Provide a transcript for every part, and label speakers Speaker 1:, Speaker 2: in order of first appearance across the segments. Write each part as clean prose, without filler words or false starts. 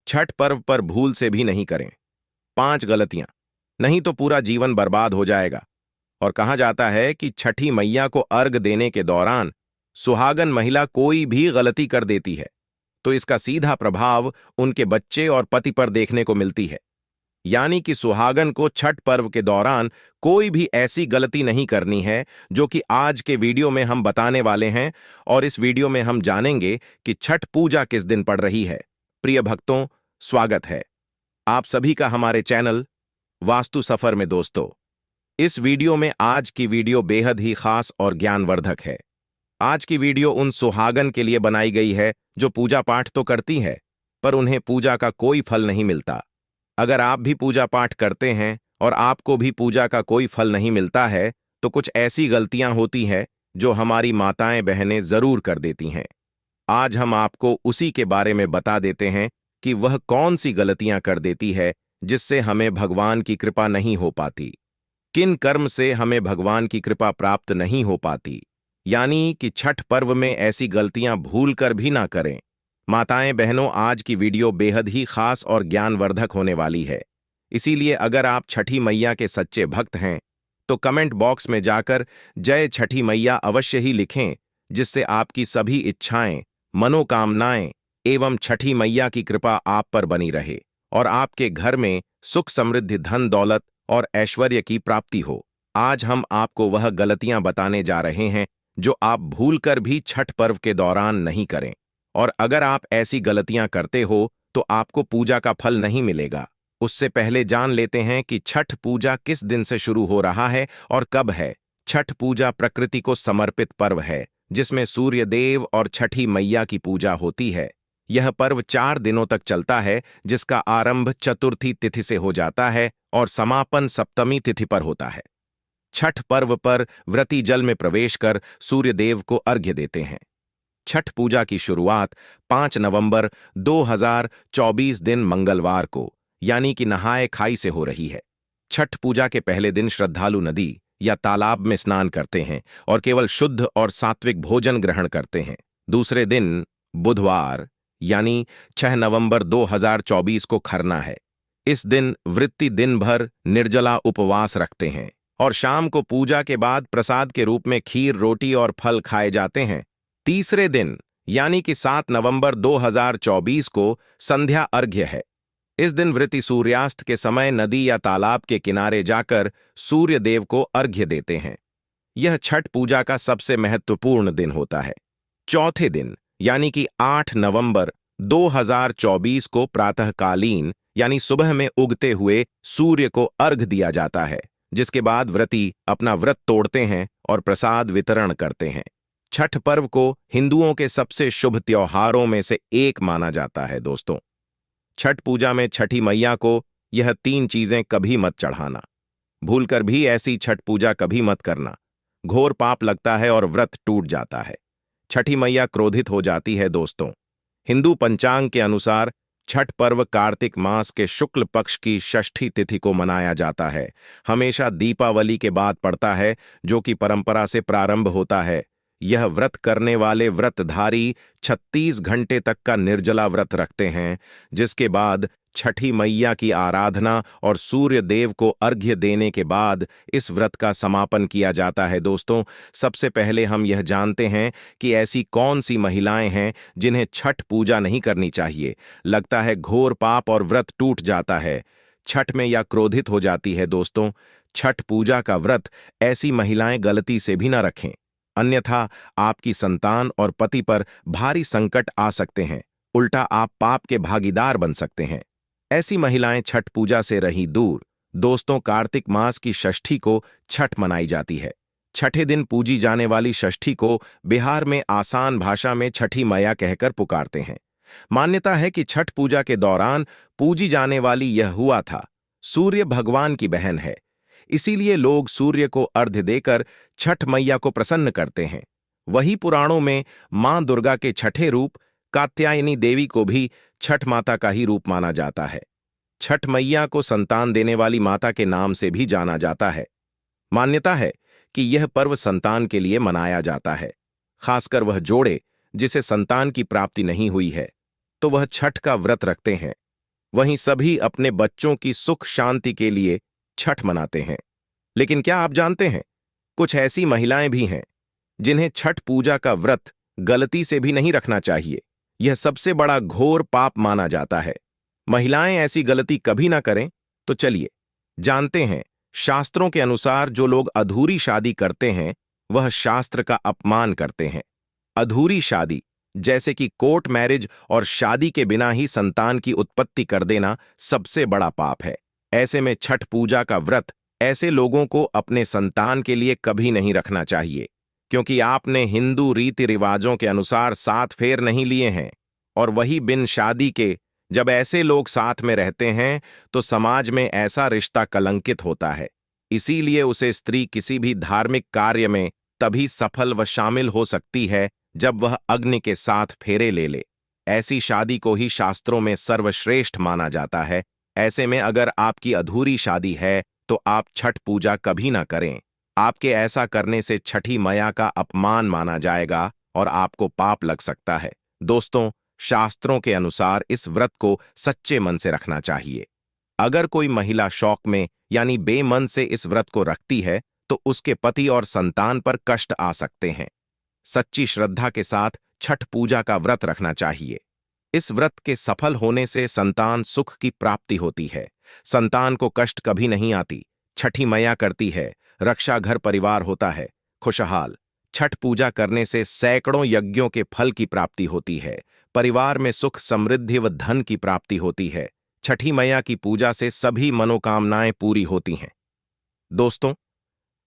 Speaker 1: छठ पर्व पर भूल से भी नहीं करें। 5 गलतियां, नहीं तो पूरा जीवन बर्बाद हो जाएगा। और कहा जाता है कि छठी मैया को अर्घ देने के दौरान सुहागन महिला कोई भी गलती कर देती है तो इसका सीधा प्रभाव उनके बच्चे और पति पर देखने को मिलती है। यानी कि सुहागन को छठ पर्व के दौरान कोई भी ऐसी गलती नहीं करनी है, जो कि आज के वीडियो में हम बताने वाले हैं। और इस वीडियो में हम जानेंगे कि छठ पूजा किस दिन पड़ रही है। प्रिय भक्तों, स्वागत है आप सभी का हमारे चैनल वास्तु सफर में। दोस्तों, इस वीडियो में आज की वीडियो बेहद ही खास और ज्ञानवर्धक है। आज की वीडियो उन सुहागन के लिए बनाई गई है जो पूजा पाठ तो करती है, पर उन्हें पूजा का कोई फल नहीं मिलता। अगर आप भी पूजा पाठ करते हैं और आपको भी पूजा का कोई फल नहीं मिलता है, तो कुछ ऐसी गलतियां होती हैं जो हमारी माताएं बहनें जरूर कर देती हैं। आज हम आपको उसी के बारे में बता देते हैं कि वह कौन सी गलतियां कर देती है जिससे हमें भगवान की कृपा नहीं हो पाती। किन कर्म से हमें भगवान की कृपा प्राप्त नहीं हो पाती, यानी कि छठ पर्व में ऐसी गलतियां भूल कर भी ना करें। माताएं बहनों, आज की वीडियो बेहद ही खास और ज्ञानवर्धक होने वाली है। इसीलिए अगर आप छठी मैया के सच्चे भक्त हैं तो कमेंट बॉक्स में जाकर जय छठी मैया अवश्य ही लिखें, जिससे आपकी सभी इच्छाएं, मनोकामनाएं एवं छठी मैया की कृपा आप पर बनी रहे और आपके घर में सुख समृद्धि, धन दौलत और ऐश्वर्य की प्राप्ति हो। आज हम आपको वह गलतियां बताने जा रहे हैं जो आप भूलकर भी छठ पर्व के दौरान नहीं करें। और अगर आप ऐसी गलतियां करते हो तो आपको पूजा का फल नहीं मिलेगा। उससे पहले जान लेते हैं कि छठ पूजा किस दिन से शुरू हो रहा है और कब है। छठ पूजा प्रकृति को समर्पित पर्व है, जिसमें सूर्य देव और छठी मैया की पूजा होती है। यह पर्व 4 दिनों तक चलता है, जिसका आरंभ चतुर्थी तिथि से हो जाता है और समापन सप्तमी तिथि पर होता है। छठ पर्व पर व्रती जल में प्रवेश कर सूर्य देव को अर्घ्य देते हैं। छठ पूजा की शुरुआत 5 नवंबर 2024 दिन मंगलवार को, यानी कि नहाए खाई से हो रही है। छठ पूजा के पहले दिन श्रद्धालु नदी या तालाब में स्नान करते हैं और केवल शुद्ध और सात्विक भोजन ग्रहण करते हैं। दूसरे दिन बुधवार यानी 6 नवंबर 2024 को खरना है। इस दिन व्रती दिन भर निर्जला उपवास रखते हैं और शाम को पूजा के बाद प्रसाद के रूप में खीर, रोटी और फल खाए जाते हैं। तीसरे दिन यानी कि 7 नवंबर 2024 को संध्या अर्घ्य है। इस दिन व्रती सूर्यास्त के समय नदी या तालाब के किनारे जाकर सूर्य देव को अर्घ्य देते हैं। यह छठ पूजा का सबसे महत्वपूर्ण दिन होता है। चौथे दिन यानी कि 8 नवंबर 2024 को प्रातःकालीन यानी सुबह में उगते हुए सूर्य को अर्घ दिया जाता है, जिसके बाद व्रती अपना व्रत तोड़ते हैं और प्रसाद वितरण करते हैं। छठ पर्व को हिंदुओं के सबसे शुभ त्योहारों में से एक माना जाता है। दोस्तों, छठ पूजा में छठी मैया को यह 3 चीजें कभी मत चढ़ाना। भूलकर भी ऐसी छठ पूजा कभी मत करना। घोर पाप लगता है और व्रत टूट जाता है। छठी मैया क्रोधित हो जाती है। दोस्तों, हिंदू पंचांग के अनुसार छठ पर्व कार्तिक मास के शुक्ल पक्ष की षष्ठी तिथि को मनाया जाता है। हमेशा दीपावली के बाद पड़ता है, जो कि परंपरा से प्रारंभ होता है। यह व्रत करने वाले व्रतधारी 36 घंटे तक का निर्जला व्रत रखते हैं, जिसके बाद छठी मैया की आराधना और सूर्य देव को अर्घ्य देने के बाद इस व्रत का समापन किया जाता है। दोस्तों, सबसे पहले हम यह जानते हैं कि ऐसी कौन सी महिलाएं हैं जिन्हें छठ पूजा नहीं करनी चाहिए। लगता है घोर पाप और व्रत टूट जाता है छठ में या क्रोधित हो जाती है। दोस्तों, छठ पूजा का व्रत ऐसी महिलाएं गलती से भी न रखें, अन्यथा आपकी संतान और पति पर भारी संकट आ सकते हैं। उल्टा आप पाप के भागीदार बन सकते हैं। ऐसी महिलाएं छठ पूजा से रही दूर। दोस्तों, कार्तिक मास की षष्ठी को छठ मनाई जाती है। छठे दिन पूजी जाने वाली षष्ठी को बिहार में आसान भाषा में छठी मैया कहकर पुकारते हैं। मान्यता है कि छठ पूजा के दौरान पूजी जाने वाली यह हुआ था सूर्य भगवान की बहन है। इसीलिए लोग सूर्य को अर्घ्य देकर छठ मैया को प्रसन्न करते हैं। वही पुराणों में मां दुर्गा के छठे रूप कात्यायनी देवी को भी छठ माता का ही रूप माना जाता है। छठ मैया को संतान देने वाली माता के नाम से भी जाना जाता है। मान्यता है कि यह पर्व संतान के लिए मनाया जाता है। खासकर वह जोड़े जिसे संतान की प्राप्ति नहीं हुई है, तो वह छठ का व्रत रखते हैं। वहीं सभी अपने बच्चों की सुख शांति के लिए छठ मनाते हैं। लेकिन क्या आप जानते हैं, कुछ ऐसी महिलाएं भी हैं जिन्हें छठ पूजा का व्रत गलती से भी नहीं रखना चाहिए। यह सबसे बड़ा घोर पाप माना जाता है। महिलाएं ऐसी गलती कभी ना करें। तो चलिए जानते हैं, शास्त्रों के अनुसार जो लोग अधूरी शादी करते हैं वह शास्त्र का अपमान करते हैं। अधूरी शादी जैसे कि कोर्ट मैरिज और शादी के बिना ही संतान की उत्पत्ति कर देना सबसे बड़ा पाप है। ऐसे में छठ पूजा का व्रत ऐसे लोगों को अपने संतान के लिए कभी नहीं रखना चाहिए, क्योंकि आपने हिंदू रीति रिवाजों के अनुसार 7 फेर नहीं लिए हैं। और वही बिन शादी के जब ऐसे लोग साथ में रहते हैं तो समाज में ऐसा रिश्ता कलंकित होता है। इसीलिए उसे स्त्री किसी भी धार्मिक कार्य में तभी सफल व शामिल हो सकती है जब वह अग्नि के साथ फेरे ले ले। ऐसी शादी को ही शास्त्रों में सर्वश्रेष्ठ माना जाता है। ऐसे में अगर आपकी अधूरी शादी है तो आप छठ पूजा कभी ना करें। आपके ऐसा करने से छठी मैया का अपमान माना जाएगा और आपको पाप लग सकता है। दोस्तों, शास्त्रों के अनुसार इस व्रत को सच्चे मन से रखना चाहिए। अगर कोई महिला शौक में यानी बेमन से इस व्रत को रखती है तो उसके पति और संतान पर कष्ट आ सकते हैं। सच्ची श्रद्धा के साथ छठ पूजा का व्रत रखना चाहिए। इस व्रत के सफल होने से संतान सुख की प्राप्ति होती है। संतान को कष्ट कभी नहीं आती। छठी मैया करती है, रक्षा घर परिवार होता है खुशहाल। छठ पूजा करने से सैकड़ों यज्ञों के फल की प्राप्ति होती है। परिवार में सुख समृद्धि व धन की प्राप्ति होती है। छठी मैया की पूजा से सभी मनोकामनाएं पूरी होती हैं। दोस्तों,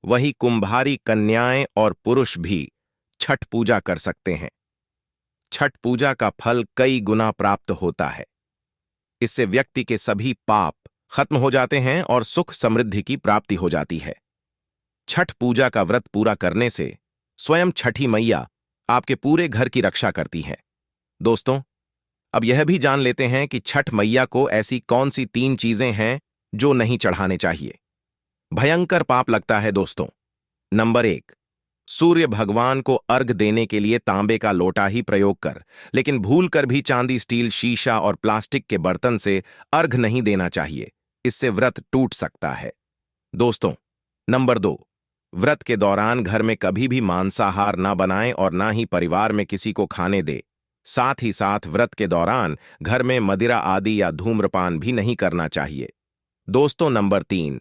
Speaker 1: वही कुंभारी कन्याएं और पुरुष भी छठ पूजा कर सकते हैं। छठ पूजा का फल कई गुना प्राप्त होता है। इससे व्यक्ति के सभी पाप खत्म हो जाते हैं और सुख समृद्धि की प्राप्ति हो जाती है। छठ पूजा का व्रत पूरा करने से स्वयं छठी मैया आपके पूरे घर की रक्षा करती है। दोस्तों, अब यह भी जान लेते हैं कि छठ मैया को ऐसी कौन सी 3 चीजें हैं जो नहीं चढ़ाने चाहिए। भयंकर पाप लगता है दोस्तों। नंबर 1, सूर्य भगवान को अर्घ देने के लिए तांबे का लोटा ही प्रयोग कर, लेकिन भूलकर भी चांदी, स्टील, शीशा और प्लास्टिक के बर्तन से अर्घ नहीं देना चाहिए। इससे व्रत टूट सकता है। दोस्तों, नंबर 2, व्रत के दौरान घर में कभी भी मांसाहार ना बनाएं और ना ही परिवार में किसी को खाने दे। साथ ही साथ व्रत के दौरान घर में मदिरा आदि या धूम्रपान भी नहीं करना चाहिए। दोस्तों, नंबर 3,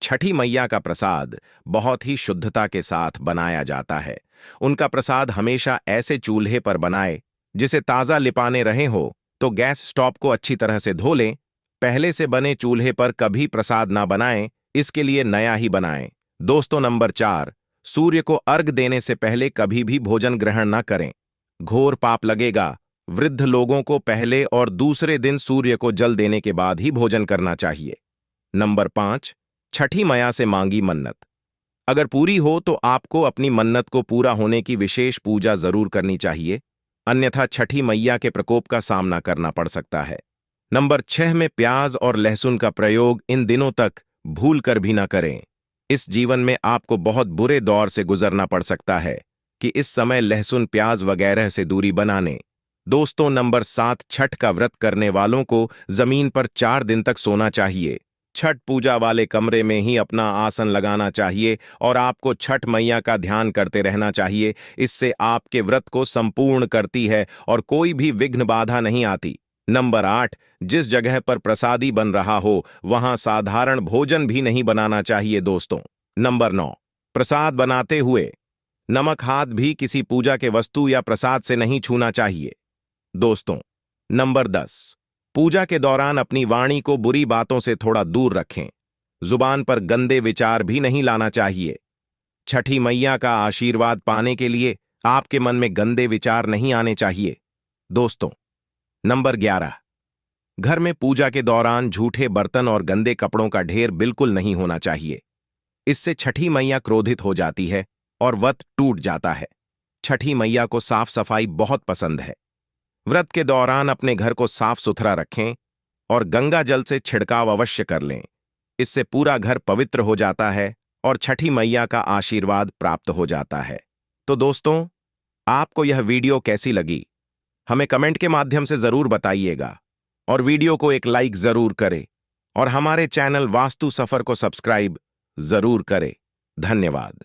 Speaker 1: छठी मैया का प्रसाद बहुत ही शुद्धता के साथ बनाया जाता है। उनका प्रसाद हमेशा ऐसे चूल्हे पर बनाए जिसे ताज़ा लिपाने रहे हो तो गैस स्टोव को अच्छी तरह से धो लें। पहले से बने चूल्हे पर कभी प्रसाद ना बनाएं, इसके लिए नया ही बनाएं। दोस्तों, नंबर 4, सूर्य को अर्घ देने से पहले कभी भी भोजन ग्रहण ना करें। घोर पाप लगेगा। वृद्ध लोगों को पहले और दूसरे दिन सूर्य को जल देने के बाद ही भोजन करना चाहिए। नंबर 5, छठी मैया से मांगी मन्नत अगर पूरी हो तो आपको अपनी मन्नत को पूरा होने की विशेष पूजा जरूर करनी चाहिए, अन्यथा छठी मैया के प्रकोप का सामना करना पड़ सकता है। नंबर 6 में प्याज और लहसुन का प्रयोग इन दिनों तक भूल कर भी ना करें। इस जीवन में आपको बहुत बुरे दौर से गुजरना पड़ सकता है कि इस समय लहसुन, प्याज वगैरह से दूरी बनाने। दोस्तों, नंबर 7, छठ का व्रत करने वालों को जमीन पर 4 दिन तक सोना चाहिए। छठ पूजा वाले कमरे में ही अपना आसन लगाना चाहिए और आपको छठ मैया का ध्यान करते रहना चाहिए। इससे आपके व्रत को संपूर्ण करती है और कोई भी विघ्न बाधा नहीं आती। नंबर 8, जिस जगह पर प्रसादी बन रहा हो वहां साधारण भोजन भी नहीं बनाना चाहिए। दोस्तों, नंबर 9, प्रसाद बनाते हुए नमक हाथ भी किसी पूजा के वस्तु या प्रसाद से नहीं छूना चाहिए। दोस्तों, नंबर 10, पूजा के दौरान अपनी वाणी को बुरी बातों से थोड़ा दूर रखें। जुबान पर गंदे विचार भी नहीं लाना चाहिए। छठी मैया का आशीर्वाद पाने के लिए आपके मन में गंदे विचार नहीं आने चाहिए। दोस्तों, नंबर 11, घर में पूजा के दौरान झूठे बर्तन और गंदे कपड़ों का ढेर बिल्कुल नहीं होना चाहिए। इससे छठी मैया क्रोधित हो जाती है और व्रत टूट जाता है। छठी मैया को साफ सफाई बहुत पसंद है। व्रत के दौरान अपने घर को साफ सुथरा रखें और गंगा जल से छिड़काव अवश्य कर लें। इससे पूरा घर पवित्र हो जाता है और छठी मैया का आशीर्वाद प्राप्त हो जाता है। तो दोस्तों, आपको यह वीडियो कैसी लगी हमें कमेंट के माध्यम से जरूर बताइएगा। और वीडियो को एक लाइक जरूर करे और हमारे चैनल वास्तु सफर को सब्सक्राइब जरूर करे। धन्यवाद।